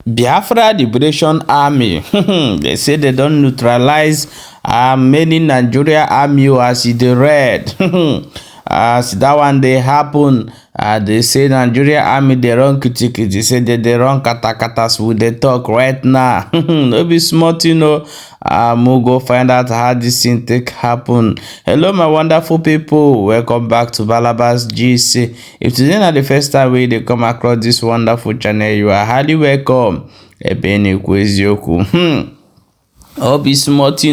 Biafra Liberation Army. They say they don't neutralize many Nigeria army as they read. As that one they happen, they say Nigeria army they run kitty. They say that they run kata with the talk right now. No be smart, we'll go find out how this thing take happen. Hello, my wonderful people. Welcome back to Balabas GC. If today not the first time they come across this wonderful channel, you are highly welcome. Ebeni Kwezioku. I'll be smart,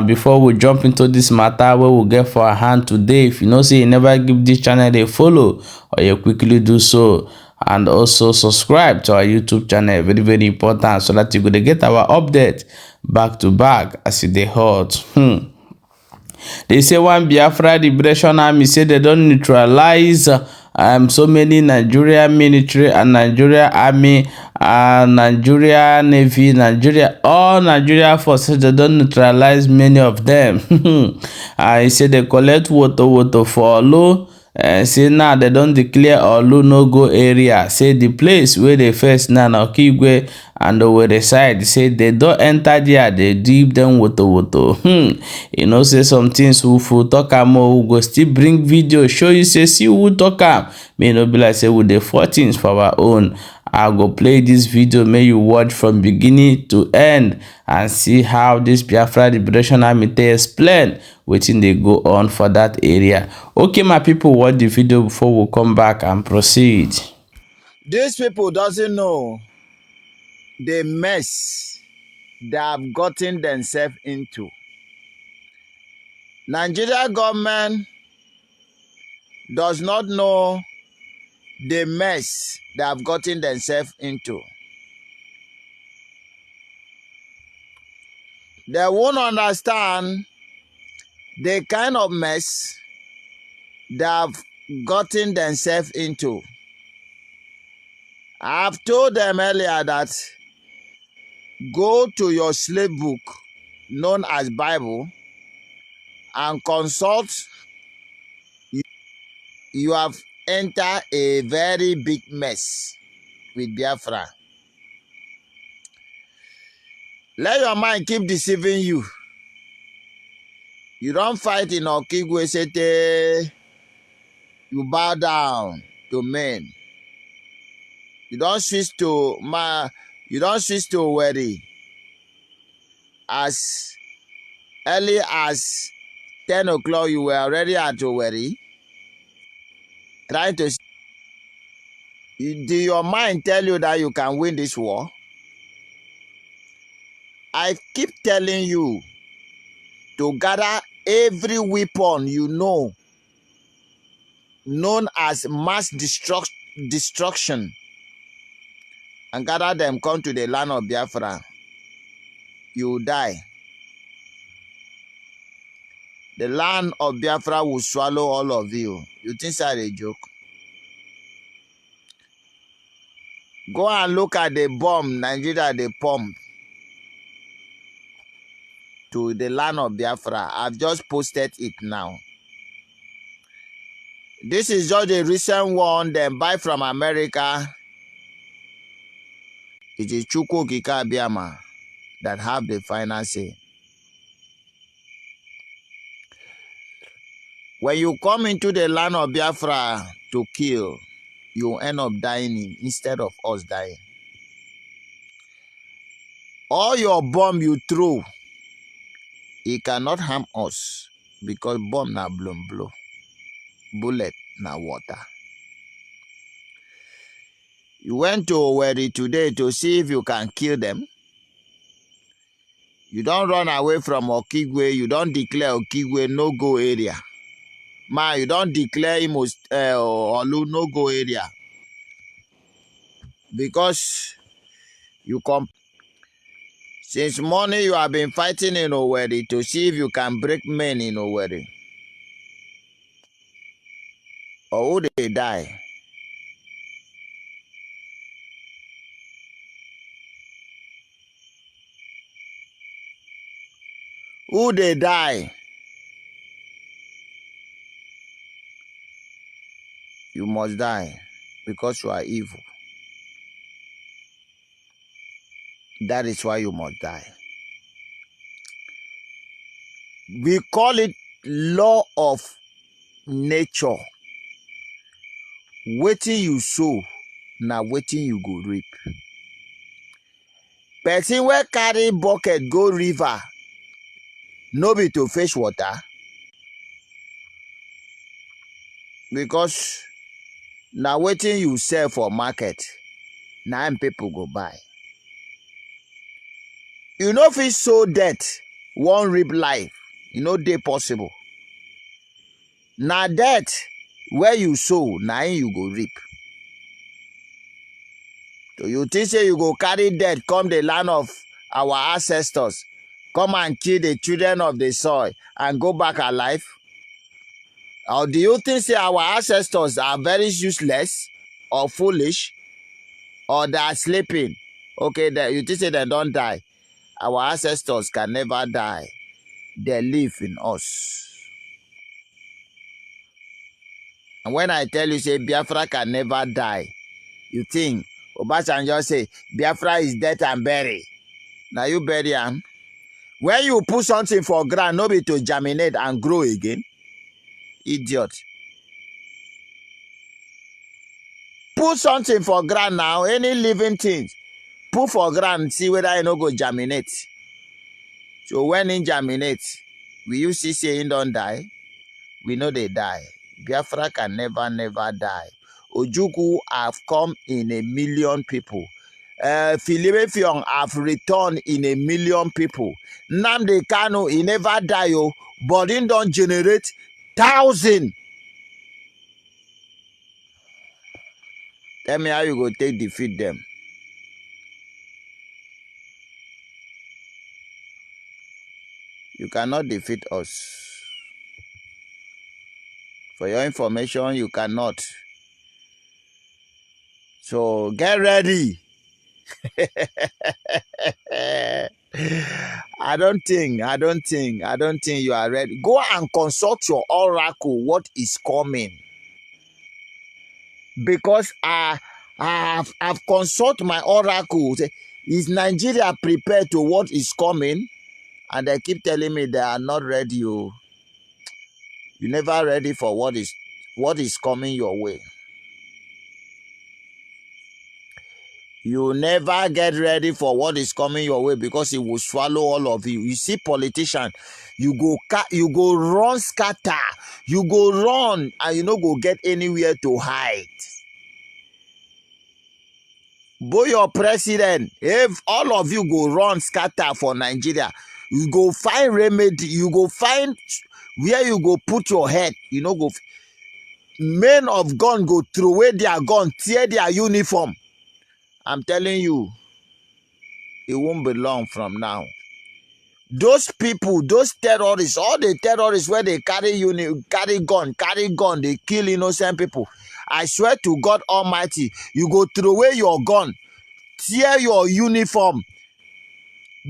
before we jump into this matter where we'll get for our hand today. If you say you never give this channel a follow, or you quickly do so. And also subscribe to our YouTube channel, very, very important, so that you could get our update back to back as they hot. They say one Biafra Liberation Army say they don't neutralize so many Nigeria military and Nigeria army, Nigeria navy, all Nigeria forces. They don't neutralize many of them. He said they collect water for low. Say now they don't declare Olu no go area. Say the place where they first now Okigwe and over the side. Say they don't enter there. They deep them water. Say some things who talk more who go still bring video show you. Say see who talk am. May not be like say with the 14s for our own. I go play this video. May you watch from beginning to end and see how this Biafra Liberation Army they explain wetin they go on for that area. Okay, my people, watch the video before we come back and proceed. These people doesn't know the mess they have gotten themselves into. Nigeria government does not know the mess they have gotten themselves into. They won't understand the kind of mess they have gotten themselves into. I've told them earlier that go to your slave book known as Bible and consult. You have entered a very big mess with Biafra. Let your mind keep deceiving you. You don't fight in Okigwe Sete. You bow down to men. You don't switch to Weri. As early as 10 o'clock, you were already at Weri. Trying to. Do your mind tell you that you can win this war? I keep telling you to gather every weapon you know, known as mass destruction, and gather them, come to the land of Biafra. You will die. The land of Biafra will swallow all of you. You think that's a joke? Go and look at the bomb Nigeria they pump to the land of Biafra. I've just posted it now. This is just a recent one they buy from America. It is Chukwu Okike Abiama that have the final say. When you come into the land of Biafra to kill, you end up dying instead of us dying. All your bomb you throw, it cannot harm us because bomb na blow. Bullet na water. You went to Owerri today to see if you can kill them. You don't run away from Okigwe. You don't declare Okigwe no-go area. You don't declare Olu no-go area. Because you come. Since morning you have been fighting in Owerri to see if you can break men in Owerri. Or who they die? Who they die? You must die because you are evil. That is why you must die. We call it law of nature. Wetin you sow, na wetin you go reap. Person wey carry bucket go river, no be to fetch water, because na wetin you sell for market, na im people go buy. You no fit sow death, wan reap life. E no dey possible. Na death wey you sow, na im you go reap. So you think say you go carry death come the land of our ancestors, come and kill the children of the soil and go back alive? Or do you think say our ancestors are very useless or foolish, or they are sleeping? Okay, you think say they don't die? Our ancestors can never die. They live in us. And when I tell you say Biafra can never die, you think Obasanjo say Biafra is dead and buried. Now you bury him. When you put something for ground, no be to germinate and grow again. Idiot. Put something for ground now, any living thing, put for ground, see whether it no go germinate. So when it germinates, will you see say it don't die? We know they die. Biafra can never die. Ojukwu have come in 1 million people. Philemon have returned in 1 million people. Nnamdi Kanu, he never die, but he don't generate 1,000. Tell me how you go take defeat them. You cannot defeat us. For your information, you cannot. So get ready. I don't think you are ready. Go and consult your oracle what is coming. Because I've consulted my oracle. Is Nigeria prepared to what is coming? And they keep telling me they are not ready. You never ready for what is coming your way. You never get ready for what is coming your way, because it will swallow all of you. You see politicians, you go run scatter, you go run, and you no go get anywhere to hide. Boy, your president, if all of you go run scatter for Nigeria, you go find remedy, you go find where you go put your head. You know, go men of gun go throw away their gun, tear their uniform. I'm telling you, it won't be long from now. Those people, those terrorists, all the terrorists where they carry gun, they kill innocent people. I swear to God Almighty, you go throw away your gun, tear your uniform,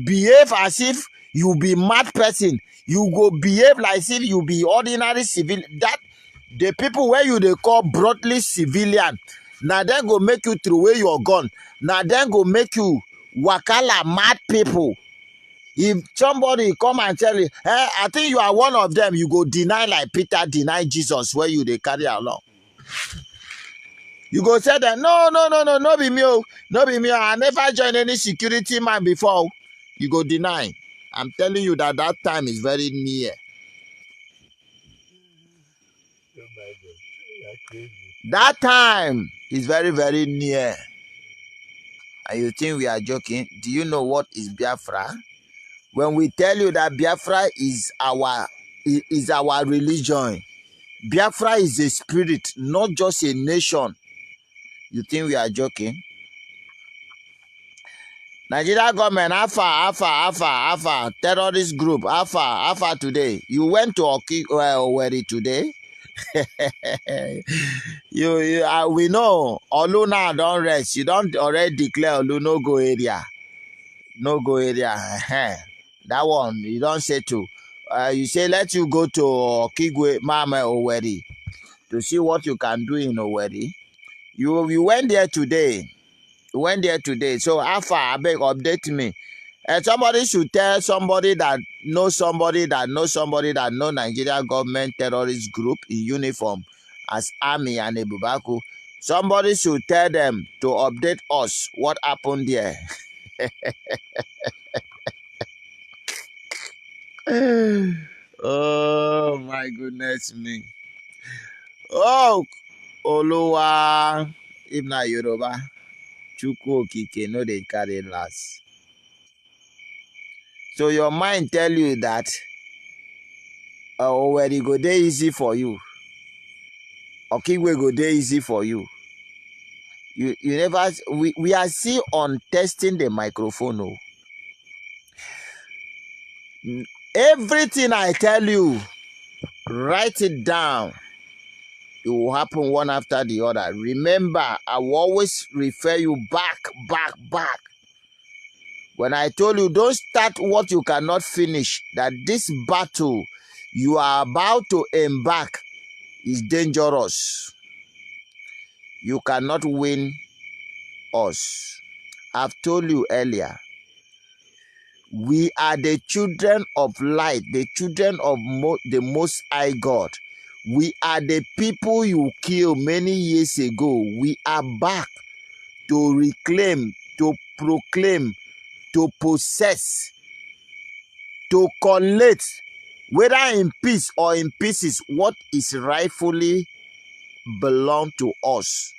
behave as if you be mad person. You go behave like as if you be ordinary civilian. That the people where you they call broadly civilian, now then go make you throw away your gun. Now then go make you wakala mad people. If somebody come and tell you, hey, I think you are one of them, you go deny like Peter denied Jesus where you they carry along. You go say that, no be me, no be me. I never joined any security man before. You go deny. I'm telling you that time is very near. Oh my God. That time is very, very near. And you think we are joking? Do you know what is Biafra? When we tell you that Biafra is our religion, Biafra is a spirit, not just a nation. You think we are joking? Nigeria government, Alpha, terrorist group, Alpha today. You went to Owerri today. We know Olu now don't rest. You don't already declare Olu no go area. No go area. That one, you don't say to. You say let you go to Kigwe Mama Owerri to see what you can do in Owerri. You went there today. Went there today. So how far? I beg, update me. And somebody should tell somebody that knows somebody that knows somebody that knows Nigeria government terrorist group in uniform as army and Ebubaku. Somebody should tell them to update us what happened there. Oh my goodness me. Oh, Oluwa, if not Yoruba, Chukwu Okike, no they carry last. So your mind tell you that where it go dey easy for you. Okigwe go dey easy for you. You never, we are still on testing the microphone. Oh. Everything I tell you, write it down. It will happen one after the other. Remember, I will always refer you back. When I told you, don't start what you cannot finish, that this battle you are about to embark is dangerous. You cannot win us. I've told you earlier, we are the children of light, the children of the Most High God. We are the people you killed many years ago. We are back to reclaim, to proclaim, to possess, to collect, whether in peace or in pieces, what is rightfully belong to us.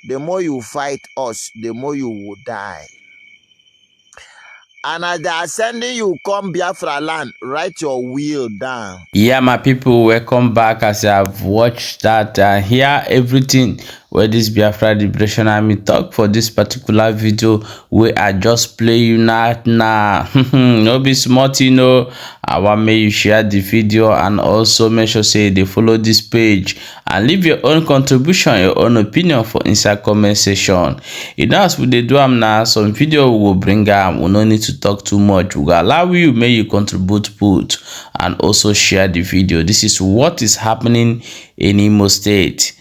The more you fight us, the more you will die. And as they are sending you come Biafra land, write your will down. Yeah, my people, welcome back. As I've watched that and hear everything where this Biafra Liberation Army talk for this particular video, where I just play you now. No be smart, you know. I want me you share the video and also make sure say they follow this page and leave your own contribution, your own opinion for inside comment section. You know, as we dey do am now, some video we will bring am. We no need to talk too much. We will allow you, may you contribute, put and also share the video. This is what is happening in Imo State.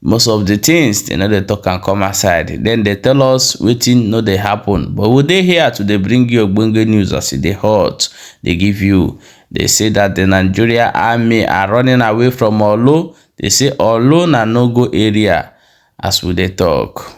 Most of the things they know they talk and come aside, then they tell us waiting no they happen, but would they here to they bring you bunga news as they hot they give you. They say that the Nigeria army are running away from Olo. They say Olo na no go area as we they talk.